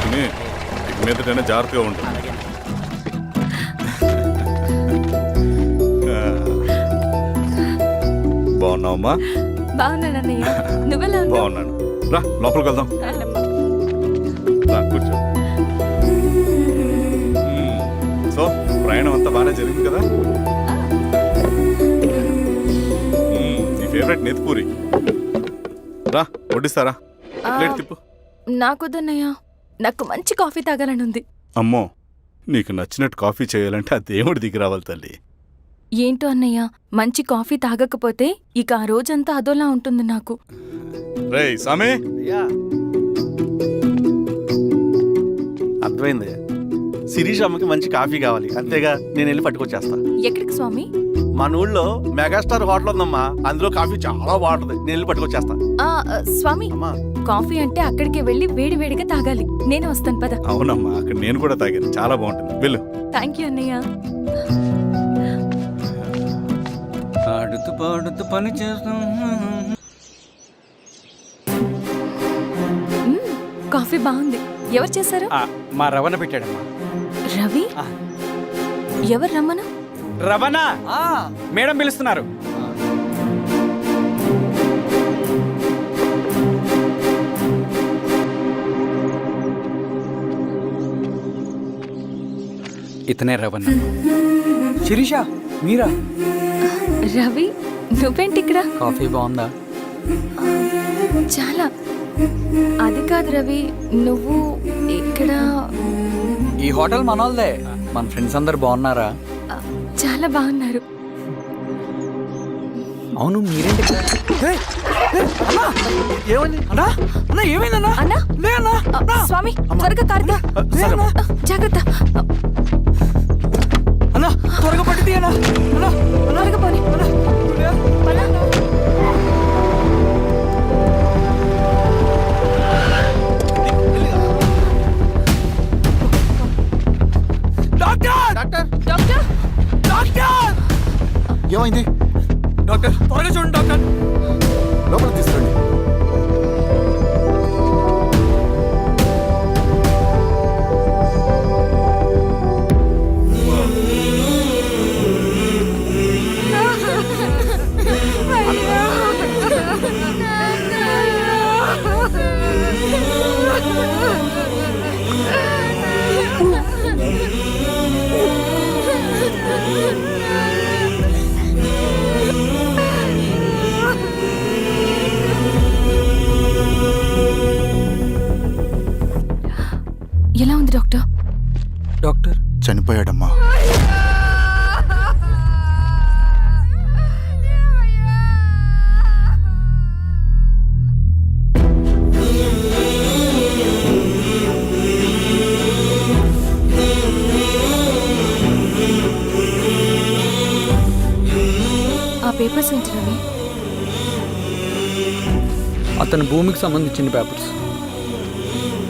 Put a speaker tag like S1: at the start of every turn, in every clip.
S1: చూసుకుని ఇక మీదటైనా జాగ్రత్తగా ఉంటుంది. బాగున్నావమ్మా?
S2: బాగున్నానన్నయ్య, నువ్వెలా ఉన్నావు?
S1: బాగున్నాను. రా లోపలికి వెళ్దాం. రా కూర్చో. సో ప్రయాణం అంతా బాగానే జరిగింది కదా? నీ ఫేవరెట్ నెత్తిపూరి. రా వడ్డిస్తారా? ప్లేట్ తిప్పు.
S2: నాకొద్దన్నయ్య, నాకు మంచి కాఫీ తాగాలని ఉంది.
S1: అమ్మో, నీకు నచ్చినట్టు కాఫీ చేయాలంటే ఆ దేవుడి దిగి రావాలి తల్లి.
S2: ఏంటో అన్నయ్య, మంచి కాఫీ తాగకపోతే ఇక ఆ రోజంతా అదోలా ఉంటుంది నాకు.
S1: రేయ్ సామే,
S3: అర్థమైంది. శిరీష్ అమ్మకి మంచి కాఫీ కావాలి, అంతేగా నేను వెళ్ళి పట్టుకొచ్చేస్తా.
S2: ఎక్కడికి స్వామి?
S3: మన ఊళ్ళో మెగాస్టార్ హోటల్ ఉందమ్మా, అందులో కాఫీ చాలా బాగుంటుంది, నేను వెళ్ళి పట్టుకొచ్చేస్తా.
S2: స్వామి,
S3: అమ్మా
S2: కాఫీ అంటే అక్కడికే వెళ్ళి వేడి వేడిగా తాగాలి. నేను వస్తాను పద.
S1: అవునమ్మా, అక్కడ నేను కూడా తాగాను, చాలా బాగుంటుంది. వెళ్ళు.
S2: థ్యాంక్ యూ అన్నయ్య.
S4: ఆడుతూ పాడుతూ పని చేస్తాం.
S2: కాఫీ బాగుంది. ఎవరు చేశారు?
S4: మా రవణ పెట్టాడమ్మా.
S2: రవి? ఎవరు రమ్మను?
S4: రవణ మేడం పిలుస్తున్నారు. ఇతనే రవణ. శిరీష మీరా?
S2: రవి, నువ్వేంటి ఇక్కడ?
S4: కాఫీ బాగుందా?
S2: చాలా. అది కాదు రవి, నువ్వు ఇక్కడ?
S4: ఈ హోటల్ మనోల్దే. మన ఫ్రెండ్స్ అందరు బాగున్నారా?
S2: చాలా బాగున్నారు.
S4: అవును, మీరేంటి ఇక్కడ?
S3: ఏమని
S4: అన్నా అన్నా ఏమైందన్నా?
S2: అన్నా?
S4: లే అన్నా.
S2: స్వామి, త్వరగా కారుతా. జాగ్రత్త.
S4: అన్నా త్వరగా పట్టిది అన్నా. అన్నా
S2: త్వరగా పోనీ.
S3: డాక్టర్
S2: డాక్టర్,
S4: డాక్టర్
S3: ఏమైంది?
S4: డాక్టర్ త్వరగా చూడండి డాక్టర్.
S3: లోపల తీసుకురండి.
S2: ఎలా ఉంది డాక్టర్?
S4: డాక్టర్
S3: చనిపోయాడమ్మా.
S2: ఆ పేపర్స్ ఏంటి రవి?
S4: అతని భూమికి సంబంధించిన పేపర్స్.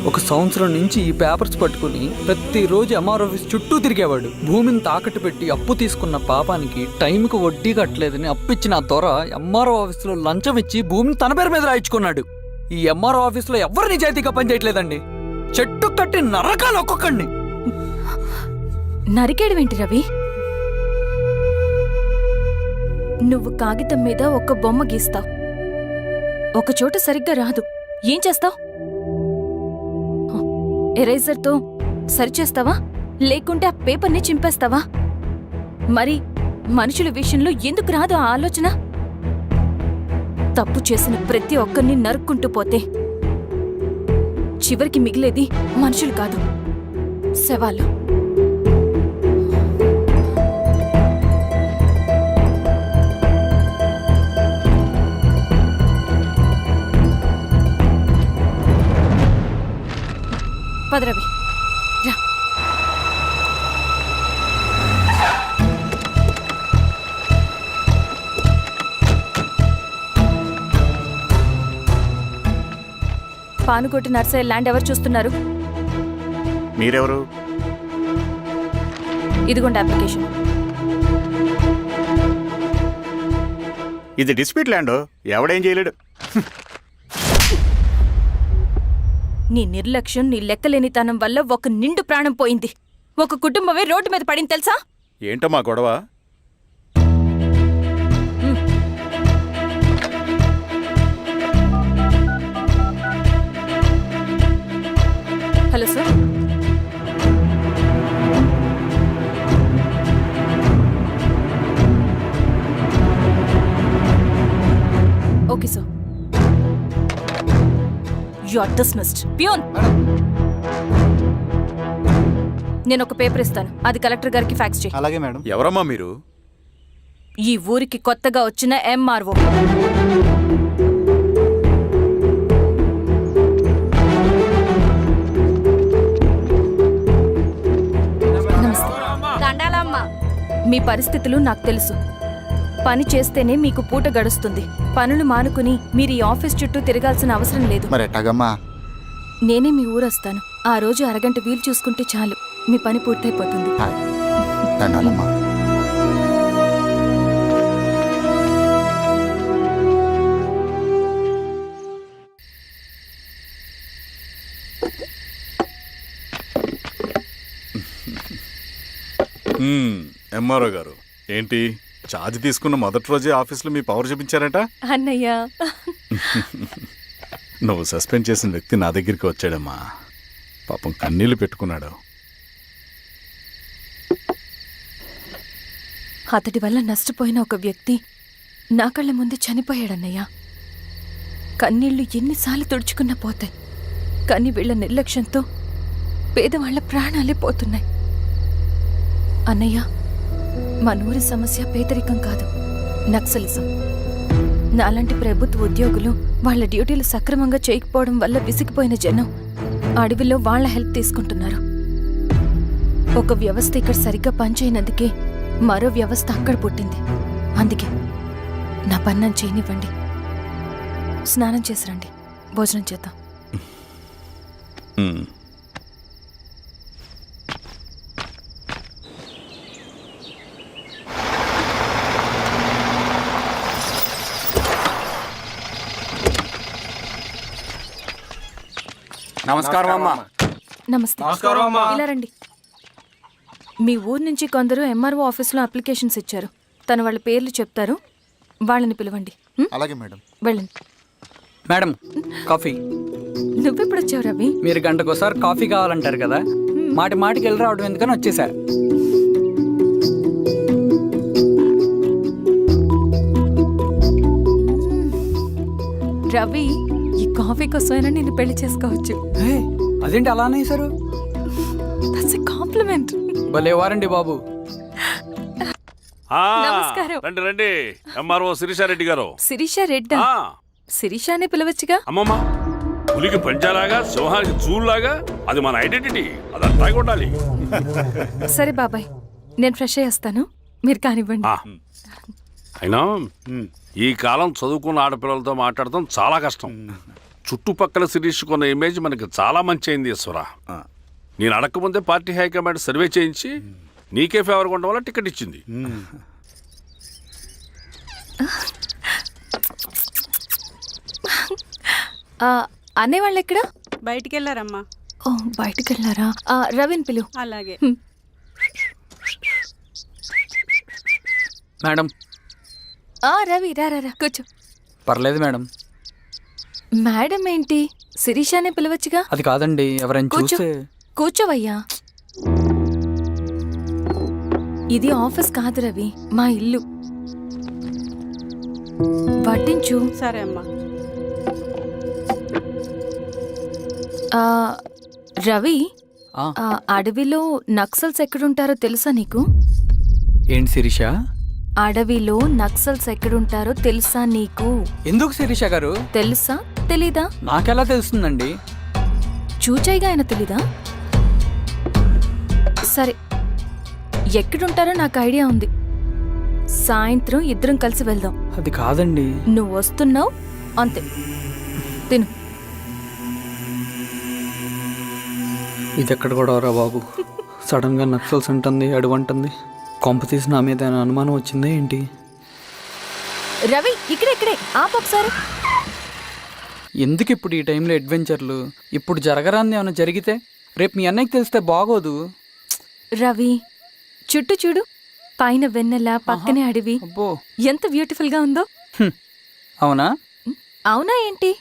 S4: ఒక సంవత్సరం నుంచి ఈ పేపర్స్ పట్టుకుని ప్రతిరోజు ఎంఆర్ ఆఫీస్ చుట్టూ తిరిగేవాడు. భూమిని తాకట్టు పెట్టి అప్పు తీసుకున్న పాపానికి టైంకి వడ్డీ కట్టలేదని అప్పిచ్చిన ఆ దొర ఎంఆర్ఓ ఆఫీస్లో లంచం ఇచ్చి భూమిని తన పేరు మీద రాయించుకున్నాడు. ఈ ఎంఆర్ఓ ఆఫీస్లో ఎవరు నిజాయితీగా పనిచేయట్లేదండి. చెట్టు కట్టి నరకాలు ఒక్కొక్కడిని.
S2: నరికేయడమేంటి రవి? నువ్వు కాగితం మీద ఒక బొమ్మ గీస్తావు, ఒక చోట సరిగ్గా రాదు, ఏం చేస్తావు? ఎరేజర్తో సరిచేస్తావా, లేకుంటే ఆ పేపర్ని చింపేస్తావా? మరి మనుషుల విషయంలో ఎందుకు రాదు ఆ ఆలోచన? తప్పు చేసిన ప్రతి ఒక్కరిని నరుక్కుంటూ పోతే చివరికి మిగిలేది మనుషులు కాదు, శవాలు. పదరవి రా. పానుకోటి నర్సయ్య ల్యాండ్ ఎవరు చూస్తున్నారు?
S3: మీరెవరు?
S2: ఇదిగోండి అప్లికేషన్.
S3: ఇది డిస్ప్యూట్ ల్యాండ్, ఎవడేం చేయలేడు.
S2: నీ నిర్లక్ష్యం, నీ లెక్కలేనితనం వల్ల ఒక నిండు ప్రాణం పోయింది. ఒక కుటుంబమే రోడ్డు మీద పడింది తెలుసా?
S1: ఏంటమ్మా గొడవ?
S2: Hello sir. Okay sir. You are dismissed. Peon, నేను ఒక పేపర్ ఇస్తాను, అది కలెక్టర్ గారికి ఫ్యాక్స్ చేయి.
S5: అలాగే మేడం.
S1: ఎవరమ్మా మీరు?
S2: ఈ ఊరికి కొత్తగా వచ్చిన ఎంఆర్ఓ. మీ పరిస్థితులు నాకు తెలుసు. పని చేస్తేనే మీకు పూట గడుస్తుంది. పనులు మానుకుని మీరు ఈ ఆఫీస్ చుట్టూ తిరగాల్సిన అవసరం లేదు.
S5: మరి ఎట్టాగమ్మా?
S2: నేనే మీ ఊరొస్తాను. ఆ రోజు అరగంట వీలు చూసుకుంటే చాలు, మీ పని పూర్తయిపోతుంది.
S5: దండాలమ్మా.
S1: ఎంఆర్ఓ గారు, ఏంటి ఛార్జ్ తీసుకున్న మొదటి రోజే ఆఫీస్లో మీ పవర్ చూపించారట?
S2: అన్నయ్య,
S1: నువ్వు సస్పెండ్ చేసిన వ్యక్తి నా దగ్గరికి వచ్చాడమ్మా. పాపం కన్నీళ్లు పెట్టుకున్నాడు.
S2: అతడి వల్ల నష్టపోయిన ఒక వ్యక్తి నా కళ్ళ ముందు చనిపోయాడన్నయ్య. కన్నీళ్లు ఎన్నిసార్లు తుడుచుకున్నా పోతాయి, కానీ వీళ్ళ నిర్లక్ష్యంతో పేదవాళ్ల ప్రాణాలే పోతున్నాయి. అన్నయ్య, మన ఊరి సమస్య పేదరికం కాదు, నక్సలిజం. నాలాంటి ప్రభుత్వ ఉద్యోగులు వాళ్ళ డ్యూటీలు సక్రమంగా చేయకపోవడం వల్ల విసిగిపోయిన జనం అడవిలో వాళ్ల హెల్ప్ తీసుకుంటున్నారు. ఒక వ్యవస్థ ఇక్కడ సరిగ్గా పనిచేయనందుకే మరో వ్యవస్థ అక్కడ పుట్టింది. అందుకే నా పన్నం చేయనివ్వండి. స్నానం చేసి రండి, భోజనం చేద్దాం.
S6: నమస్కారం అమ్మా.
S2: నమస్తే. ఇలా రండి. మీ ఊరు నుంచి కొందరు ఎంఆర్ఓ ఆఫీస్లో అప్లికేషన్స్ ఇచ్చారు. తను వాళ్ళ పేర్లు చెప్తారు, వాళ్ళని పిలవండి.
S5: అలాగే మేడం.
S2: వెళ్ళండి.
S4: Madam, coffee.
S2: నువ్వెప్పుడు వచ్చావు రవి?
S4: మీరు గంటకోసారి కాఫీ కావాలంటారు కదా, మాటి మాటికి వెళ్ళి రావడం ఎందుకని వచ్చేసా.
S2: రవి, ఈ కాఫీ కోసమైనా నేను పెళ్లి చేసుకోవచ్చు.
S4: అదేంటి అలా అనేసారు?
S2: That's a compliment.
S4: భలేవారండి బాబు.
S2: నమస్కారం.
S6: రండి రండి. ఎంఆర్ఓ శిరీషారెడ్డి గారు.
S2: శిరీష రెడ్డా? శిరీష అనే పిలవచ్చుగా.
S6: అమ్మమ్మ, పులికి పంచాలాగా సింహానికి జూలాగా అది మన ఐడెంటిటీ, అదంతా ఉండాలి.
S2: సరే బాబాయ్, నేను ఫ్రెష్ అయ్యేస్తాను, మీరు కానివ్వండి.
S6: అయినా ఈ కాలం చదువుకున్న ఆడపిల్లలతో మాట్లాడటం చాలా కష్టం. చుట్టుపక్కల శిరీష్ కొన్న ఇమేజ్ మనకి చాలా మంచి అయింది ఈశ్వర. నేను అడగకముందే పార్టీ హైకమాండ్ సర్వే చేయించి నీకే ఫేవర్గా ఉండడం వల్ల టికెట్ ఇచ్చింది.
S2: అనేవాళ్ళు ఎక్కడ?
S7: బయటికెళ్ళారమ్మా.
S2: ఓ, బయటికెళ్ళారా? రవిని పిలు.
S7: అలాగే.
S4: మేడం.
S2: రవి రా రా, కూర్చో.
S4: పర్లేదు మేడం.
S2: మేడం ఏంటి, శిరీషానే పిలవచ్చుగా.
S4: అది కాదండి, ఎవరైనా చూస్తే.
S2: కూర్చోవయ్యా. ఇది ఆఫీస్ కాదు రవి, మా ఇల్లు. పట్టించు.
S7: సరే అమ్మా.
S2: రవి, అడవిలో నక్సల్స్ ఎక్కడుంటారో తెలుసా నీకు?
S4: ఏంటి శిరీష?
S2: అడవిలో నక్సల్స్ ఎక్కడుంటారో తెలుసా నీకు?
S4: ఎందుకు శిరీష గారు?
S2: తెలుసా తెలీదా?
S4: నాకెలా తెలుస్తుందండి?
S2: చూచాయిగా ఆయన తెలీదా? సరే, ఎక్కడుంటారో నాకు ఐడియా ఉంది. సాయంత్రం ఇద్దరం కలిసి వెళ్దాం.
S4: అది కాదండి.
S2: నువ్వు వస్తున్నావు అంతే, తిను.
S4: ఇది ఎక్కడ కూడా రా బాబు. సడన్ గా నక్సల్స్ అంటుంది, అడువంటుంది. కొంప తీసి నా మీద అనుమానం వచ్చిందే ఏంటి?
S2: రవి, ఇక్కడే ఆపు ఒకసారి.
S4: ఎందుకు ఇప్పుడు ఈ టైంలో అడ్వెంచర్లు? ఇప్పుడు జరగరాంది ఏమైనా జరిగితే రేపు మీ అన్నయ్యకి తెలిస్తే బాగోదు.
S2: రవి, చుట్టూ చూడు, పైన వెన్నెల, పక్కనే అడవి.
S4: అబ్బో,
S2: ఎంత బ్యూటిఫుల్ గా ఉందో.
S4: అవునా?
S2: అవునా ఏంటి?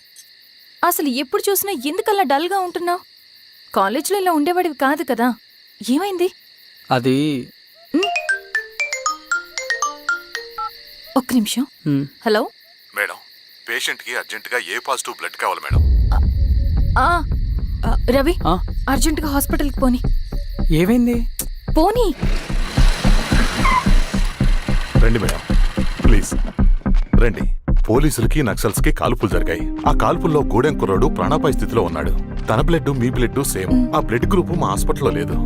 S2: అసలు ఎప్పుడు చూసినా ఎందుకలా డల్ గా ఉంటున్నావు? కాలేజీలో ఇలా ఉండేవాడివి కాదు కదా, ఏమైంది?
S4: అది
S2: ఒక్క నిమిషం. హలో
S7: మేడం, పేషెంట్కి అర్జెంటుగా ఏ పాజిటివ్ బ్లడ్ కావాలి మేడం.
S2: ఆ, రవి,
S4: ఆ?
S2: అర్జెంటుగా హాస్పిటల్కి పోని.
S4: ఏమైంది?
S2: పోనీ.
S7: రండి మేడం, ప్లీజ్ రండి. పోలీసులకి నక్సల్స్కి కాల్పులు జరిగాయి. ఆ కాల్పుల్లో గూడెం కుర్రాడు ప్రాణాపాయ స్థితిలో ఉన్నాడు. తన బ్లడ్ మీ బ్లడ్ సేమ్. ఆ బ్లడ్ గ్రూప్ మా హాస్పిటల్లో లేదు.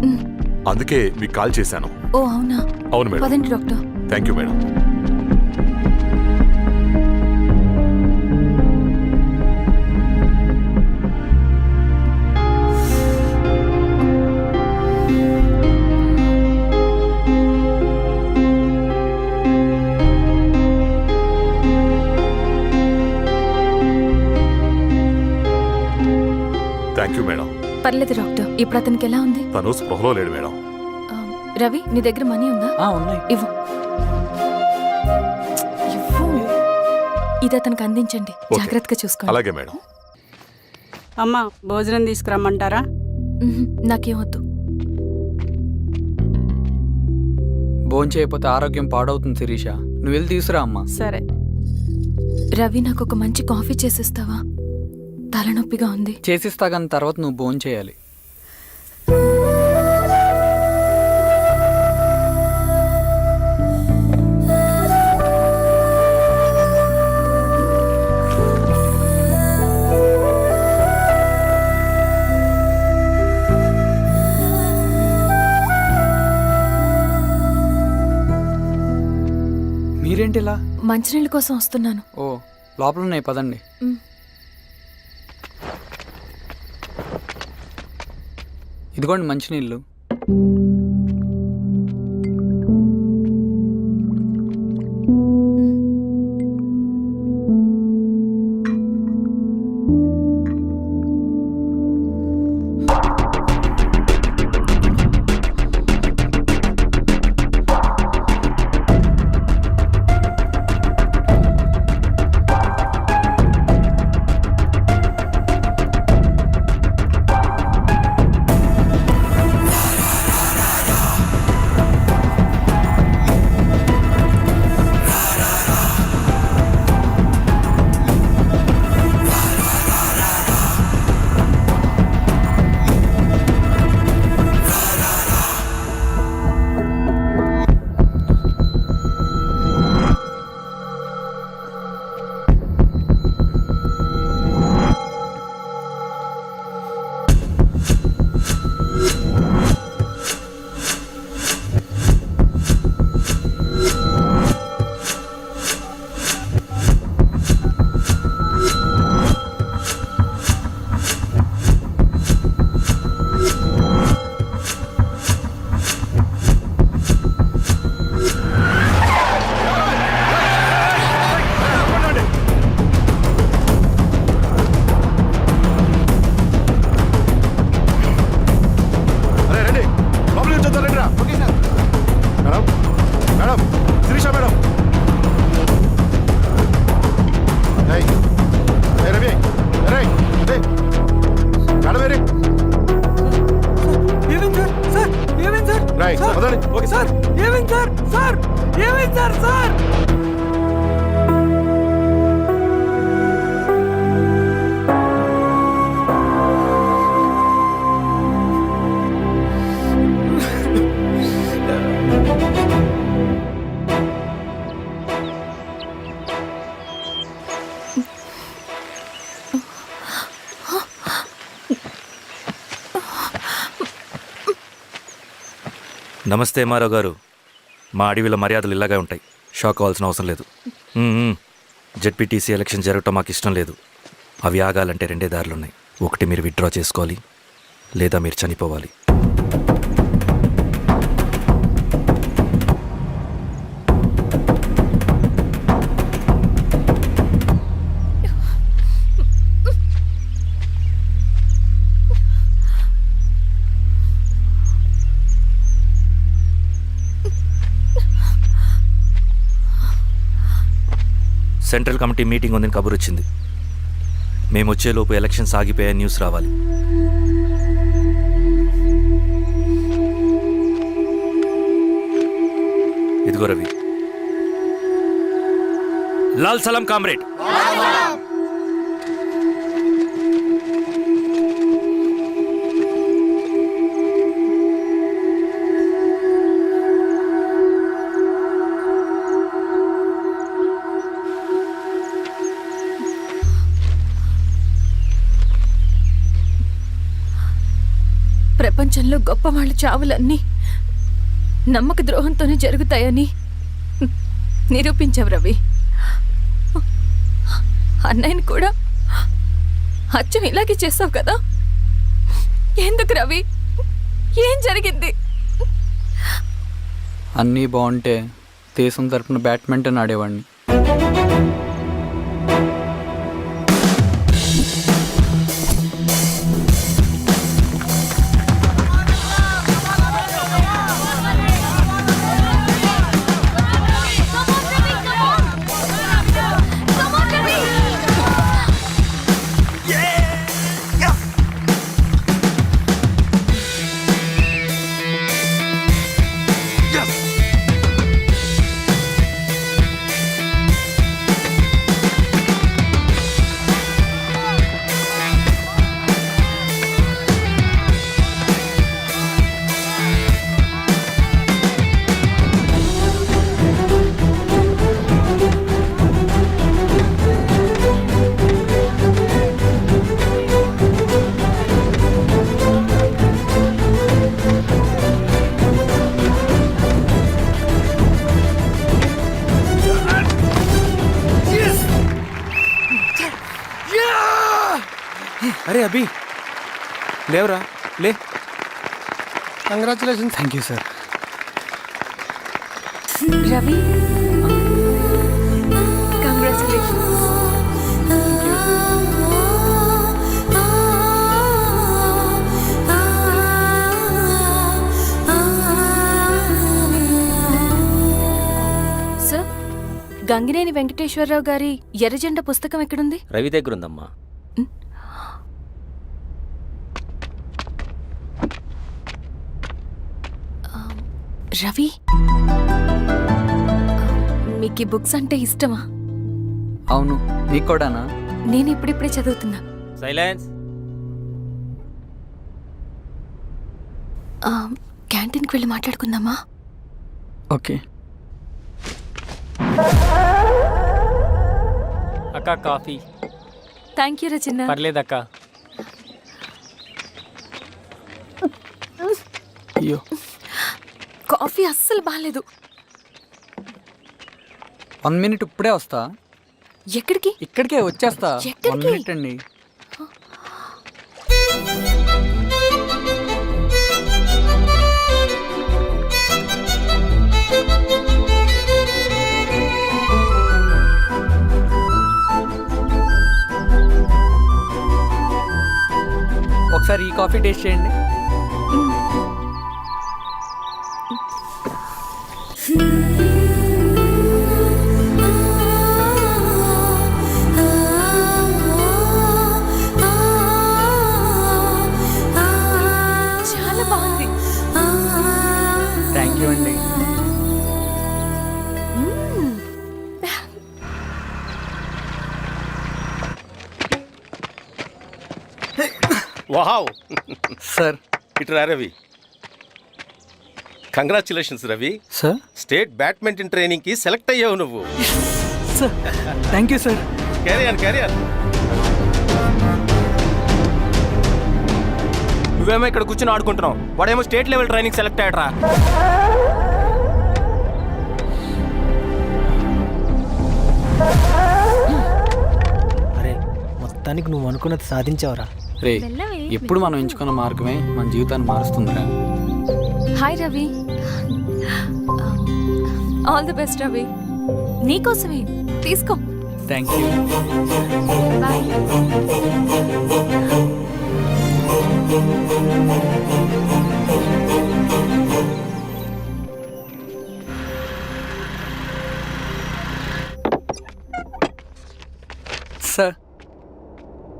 S7: అందుకే మీకు కాల్ చేశాను.
S2: ఓ అవునా?
S7: అవును మేడం.
S2: పదండి doctor.
S7: Thank you madam. Thank you madam.
S2: పర్లేదు డాక్టర్. ఇప్పుడు అతనికి ఎలా ఉంది?
S7: తను స్పృహలో లేడు మేడం.
S2: ఆ, రవి, నీ దగ్గర మనీ ఉందా?
S4: ఉన్నాయి.
S2: ఇవ్వు. ఇవ్వు. ఇది అతనికి అందించండి.
S7: ఓకే.
S2: జాగ్రత్తగా చూసుకోండి.
S7: అలాగే మేడం.
S8: అమ్మా, భోజనం తీసుకురమ్మంటారా?
S2: నాకేం వద్దు.
S4: భోంచేయకపోతే ఆరోగ్యం పాడవుతుంది శిరీష. నువ్వు వెళ్ళి తీసురా అమ్మా.
S8: సరే.
S2: రవి, నాకు ఒక మంచి కాఫీ చేసిస్తావా? తలనొప్పిగా ఉంది.
S4: చేసిస్తా కానీ తర్వాత నువ్వు భోంచేయాలి. మీరేంటిలా?
S2: మంచినీళ్ళ కోసం వస్తున్నాను.
S4: ఓ, లోపల ఉన్నాయి, పదండి.
S2: మ్.
S4: ఇదిగోండి మంచినీళ్ళు. సార్ ఏమైంది సార్? సార్ ఏమైంది సార్? సార్
S9: నమస్తే మారావు గారు. మా అడవిలో మర్యాదలు ఇలాగే ఉంటాయి. షాక్ అవ్వాల్సిన అవసరం లేదు. జెడ్పీటీసీ ఎలక్షన్ జరగటం మాకు ఇష్టం లేదు. అవి ఆగాలంటే రెండే దారులున్నాయి. ఒకటి మీరు విత్డ్రా చేసుకోవాలి, లేదా మీరు చనిపోవాలి. సెంట్రల్ కమిటీ మీటింగ్ ఉందని కబురు వచ్చింది. మేము వచ్చేలోపు ఎలక్షన్స్ ఆగిపోయే న్యూస్ రావాలి. ఇదిగో రవి. లాల్ సలాం కామ్రేడ్.
S2: ప్రపంచంలో గొప్పవాళ్ళ చావులన్నీ నమ్మక ద్రోహంతోనే జరుగుతాయని నిరూపించావు రవి. అన్నయ్యని కూడా అచ్చం ఇలాగే చేస్తావు కదా? ఎందుకు రవి? ఏం జరిగింది?
S4: అన్నీ బాగుంటే దేశం తరపున బ్యాడ్మింటన్ ఆడేవాడిని.
S10: అరే అభి, లేవరా, లే.
S4: Congratulation. Thank you sir.
S2: Ravi, congratulations. Sir, Gangineni Venkateswararao గారి ఎర్రజెండ పుస్తకం ఎక్కడుంది?
S10: రవి దగ్గర ఉందమ్మా.
S2: రవి, మీకు ఈ బుక్స్ అంటే ఇష్టమా?
S4: అవును, నీకు కూడానా?
S2: నేను ఇప్పుడిప్పుడే చదువుతున్నా.
S10: సైలెన్స్.
S2: క్యాంటీన్కి వెళ్ళి మాట్లాడుకుందామా?
S4: ఓకే.
S10: అక్క కాఫీ.
S2: థ్యాంక్ యూ రచన.
S10: పర్లేదక్క.
S4: అయ్యో,
S2: కాఫీ అస్సలు బాగాలేదు.
S4: 1 minute ఇప్పుడే వస్తా.
S2: ఎక్కడికి?
S4: ఇక్కడికే వచ్చేస్తా.
S2: ఎక్కడికి?
S4: 1 minute అండి. ఒకసారి ఈ కాఫీ టేస్ట్ చేయండి.
S2: చాలా బాగుంది.
S4: థ్యాంక్ యూ అండి.
S3: Wow,
S4: sir.
S3: ఇట్రా Ravi. Congratulations Ravi.
S4: Sir.
S3: State badminton training కి సెలెక్ట్ అయ్యావు నువ్వు.
S4: Sir, thank you sir.
S3: Career.
S10: నువ్వేమో ఇక్కడ కూర్చొని ఆడుకుంటున్నావు, వాడేమో స్టేట్ లెవెల్ ట్రైనింగ్ సెలెక్ట్ అయ్యాడ్రా.
S11: అరే, మొత్తానికి నువ్వు అనుకున్నది సాధించావురా.
S4: రే, ఎప్పుడు మనం ఎంచుకున్న మార్గమే మన జీవితాన్ని మారుస్తుందిరా.
S2: Hi Ravi. All the best Ravi. నీకోసమే, తీసుకో.
S4: Thank you.
S2: బాయ్.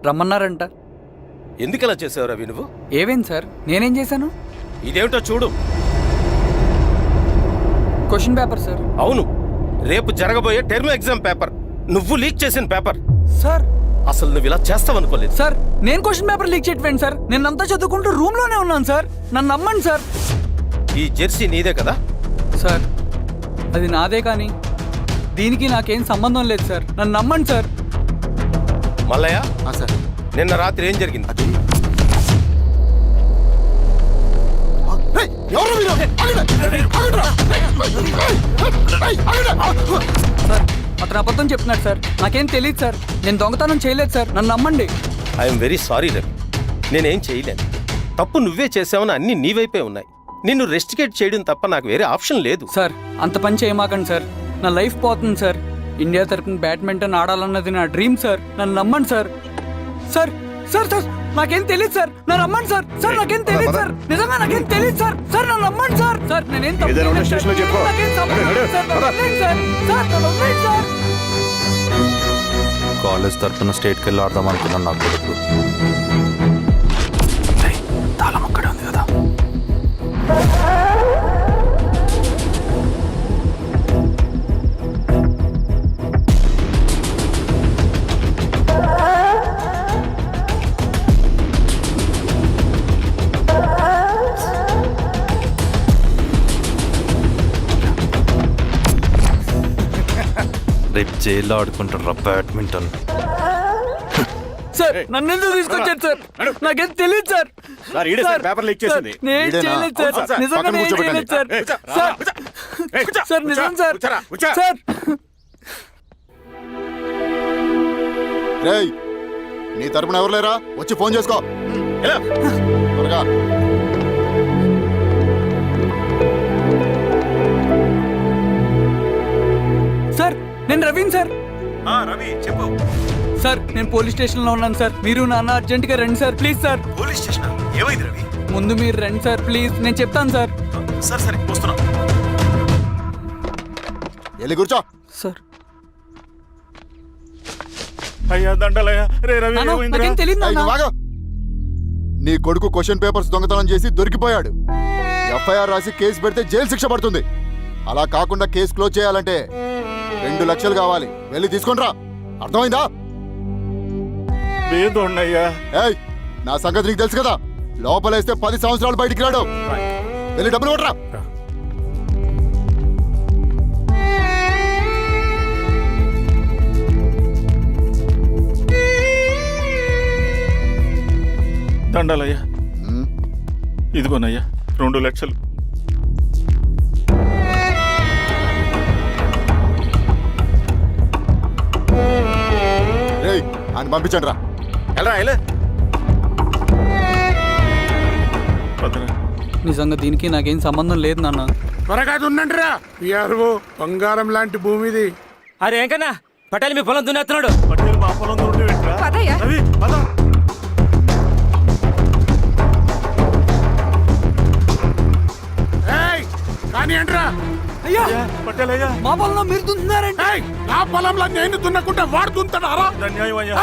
S4: రమ్మన్నారంట.
S3: ఎందుకు ఇలా చేసావు రవి నువ్వు?
S4: ఏవేం సార్, నేనేం చేశాను?
S3: ఇదేమిటో చూడు.
S4: Question paper sir.
S3: అవును, రేపు జరగబోయే టర్మ్ ఎగ్జామ్ పేపర్. నువ్వు లీక్ చేసిన పేపర్.
S4: సార్
S3: అసలు నువ్వు ఇలా చేస్తావనుకోలేదు.
S4: సార్ నేను క్వశ్చన్ పేపర్ లీక్ చేయట్లేండి సార్. నేనంతా చదువుకుంటూ రూమ్లోనే ఉన్నాను సార్. నన్ను నమ్మండి సార్.
S3: ఈ జెర్సీ నీదే కదా?
S4: సార్ అది నాదే, కానీ దీనికి నాకేం సంబంధం లేదు సార్. నన్ను నమ్మండి సార్.
S3: మల్లయ్య,
S5: సార్
S3: నిన్న రాత్రి ఏం జరిగింది?
S5: అది ఏయ్, ఎవరు మీరు? ఆగండి! ఆగండిరా!
S4: సార్ అతను అబద్ధం చెప్తున్నాడు సార్. నాకేం తెలియదు సార్. నేను దొంగతనం చేయలేదు సార్. నన్ను నమ్మండి.
S3: ఐఎమ్ వెరీ సారీ రవి, నేనేం చేయలేను. తప్పు నువ్వే చేసావని అన్ని నీ వైపే ఉన్నాయి. నిన్ను రెస్టికేట్ చేయడం తప్ప నాకు వేరే ఆప్షన్ లేదు.
S4: సార్ అంత పని చేయమాకండి సార్. నా లైఫ్ పోతుంది సార్. ఇండియా తరపున బ్యాడ్మింటన్ ఆడాలన్నది నా డ్రీమ్ సార్. నన్ను నమ్మండి సార్. సార్ సార్ సార్ నాకేం తెలియదు సార్. నన్ను నమ్మండి సార్. సార్ నాకేం తెలియదు సార్. నిజంగా నాకేం తెలియదు సార్. సార్ నన్ను నమ్మండి సార్. సార్ నేనేం తప్పు చేయలేదు సార్. నాకేం సంబంధం లేదు సార్. నన్ను వదిలేయండి సార్. సార్ నన్ను వదిలేయండి సార్.
S5: కాలేజ్ తరఫున స్టేట్కి వెళ్ళి ఆడదాం అనుకున్నాను నా కొడుకు.
S9: తాళం అక్కడే ఉంది కదా. రేపు జైల్లో ఆడుకుంటారా బ్యాడ్మింటన్?
S4: సార్ నన్ను ఎందుకు తీసుకొచ్చారు సార్? నాకేం తెలియదు సార్.
S1: పేపర్ లీక్ చేసింది.
S4: నేను
S5: ఈడేనా?
S4: చేయలేదు సార్.
S5: అవును సార్.
S4: నిజంగా
S5: పక్కన
S4: నేను చేయలేదు సార్. సార్ నిజం సార్. సార్
S5: రేయ్, నీ తరపున ఎవరు లేరా? వచ్చి ఫోన్ చేసుకో త్వరగా.
S4: సార్ నేను రవీన్ సార్.
S1: రవి చెప్పు.
S4: సార్ నేను పోలీస్ స్టేషన్లో ఉన్నాను సార్. మీరు నాన్న అర్జెంట్గా రండి sir. Please sir.
S1: Police station ఏమైంది రవి?
S4: ముందు మీరు రండి సార్ ప్లీజ్. నేను చెప్తాను సార్.
S1: సరే సరే వస్తున్నా.
S5: వెళ్ళి కూర్చో.
S4: సార్
S1: అయ్యా దండలయ్యా. రే రవి
S4: నాన్న,
S1: ఏమైందిరా?
S4: నాకేం తెలియదు
S5: ఏయ్,
S4: నాన్న.
S5: నువ్వు ఆగు. నీ కొడుకు క్వశ్చన్ పేపర్స్ దొంగతనం చేసి దొరికిపోయాడు. ఎఫ్ఐఆర్ రాసి కేసు పెడితే జైలు శిక్ష పడుతుంది. అలా కాకుండా కేసు క్లోజ్ చేయాలంటే 2 లక్షలు కావాలి. వెళ్ళి తీసుకొని రా. అర్థమైందా?
S1: లేదోన్నయ్యా.
S5: ఏయ్, నా సంగతి నీకు తెలుసు కదా. లోపలేస్తే 10 సంవత్సరాలు బయటికి రాడు. వెళ్ళి డబ్బులు కొట్టరా.
S1: దండాలయ్యా. ఇదిగోనయ్యా 2 లక్షలు.
S5: రేయ్, ఆయన పంపించండి రా.
S3: ఎలా
S4: నిజంగా దీనికి నాకేం సంబంధం లేదు నాన్న.
S3: త్వరగా ఉండండిరా. బంగారం లాంటి భూమిది.
S10: అరే ఏంకన్నా పటేల్ మీ పొలం దున్నేస్తున్నాడు.
S1: పట్టేలు మా పొలం దూరం పెట్టరా?
S2: పదయ్యా.
S1: రవి పద.
S3: కానీ అంటరా
S4: అయ్యా
S1: పట్టేలయ్యా.
S4: మా పొలంలో మీరు దున్నుతున్నారంటే.
S3: నా పొలంలో నేను దున్నకుంటే వాడు దున్నుతాడా?
S1: అన్యాయం అయ్యా.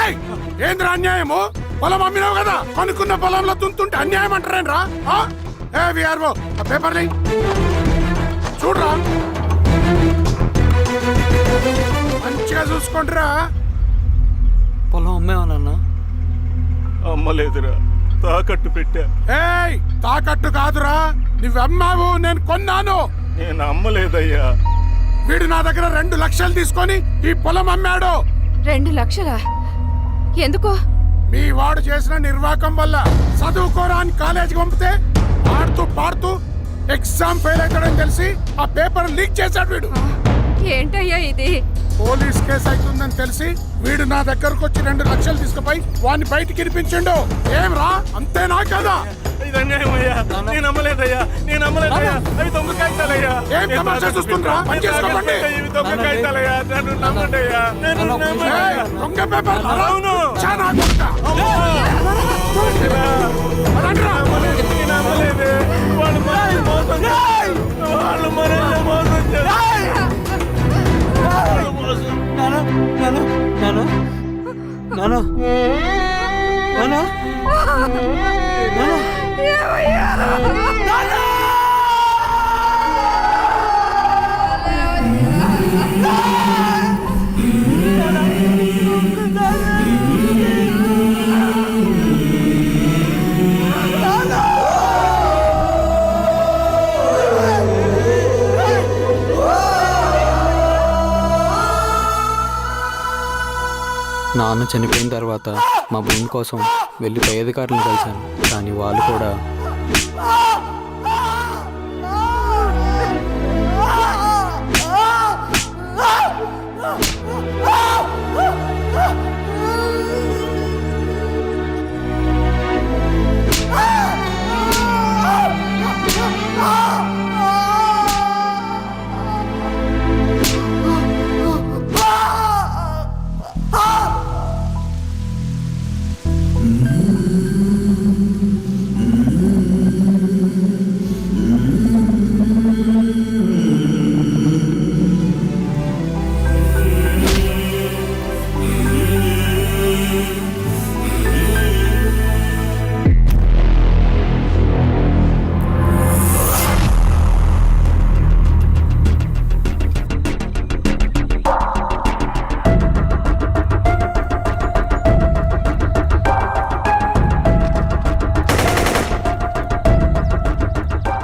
S3: ఏంద్రా అన్యాయము? పొలం అమ్మినావు కదా, కొనుక్కున్న పొలంలో దున్నుతుంటే అన్యాయం అంటారేంట్రా? విఆర్ఓ ఆ పేపర్ చూడరా, మంచిగా చూసుకోండిరా.
S4: పొలం అమ్మేవా నాన్న?
S1: అమ్మలేదురా, తాకట్టు పెట్టా.
S3: ఏయ్, తాకట్టు కాదురా, నువ్వమ్మావు, నేను కొన్నాను.
S1: నేను అమ్మలేదయ్యా.
S3: వీడు నా దగ్గర 2 లక్షలు తీసుకొని ఈ పొలం అమ్మాడు.
S2: 2 లక్షలా? ఎందుకు?
S3: మీ వాడు చేసిన నిర్వాకం వల్ల చదువుకోరా అని కాలేజీకి పంపితే ఆడుతూ పాడుతూ ఎగ్జామ్ ఫెయిల్ అవుతాడని తెలిసి ఆ పేపర్ లీక్ చేశాడు వీడు.
S2: ఏంటయ్యా ఇది?
S3: పోలీస్ కేసు అవుతుందని తెలిసి వీడు నా దగ్గరకు వచ్చి 2 లక్షలు తీసుకుపోయి వాడిని బయటికి ఇరిపించిండు. ఏం రా, అంతేనా కదా?
S1: ఇది అన్యాయం అయ్యా. నేను అమ్మలేదయ్యా. నేను అమ్మలేదయ్యా. అవి దొంగ కాగితాలయ్యా.
S3: ఏం తమాషా చూస్తుండ్రా? పని చేసుకోకండి.
S1: ఇవి దొంగ కాగితాలయ్యా. నన్ను నమ్మండయ్యా. నేను నమ్మనయ్యా.
S3: ఏయ్, దొంగ పేపర్
S1: అవును.
S3: చాలా దొంగ. అలాంటిరా?
S1: నేను అమ్మలేదే. వాళ్ళు మనల్ని మోసం చేశారు. వాళ్ళు మనల్ని మోసం చేశారు.
S4: నాన్న నాన్న నాన్న నాన్న నాన్న చనిపోయిన తర్వాత మా భూమి కోసం వెళ్ళి పై అధికారులను కలిశాను, కానీ వాళ్ళు కూడా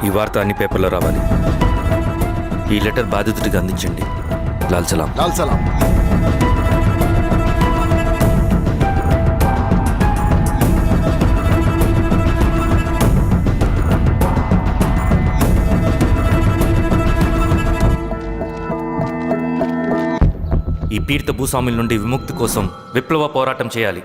S9: ఈ వార్త అన్ని పేపర్లో రావాలి. ఈ లెటర్ బాధితుడికి అందించండి. లాల్ సలాం.
S5: లాల్ సలాం.
S9: ఈ పీడిత భూస్వాముల నుండి విముక్తి కోసం విప్లవ పోరాటం చేయాలి.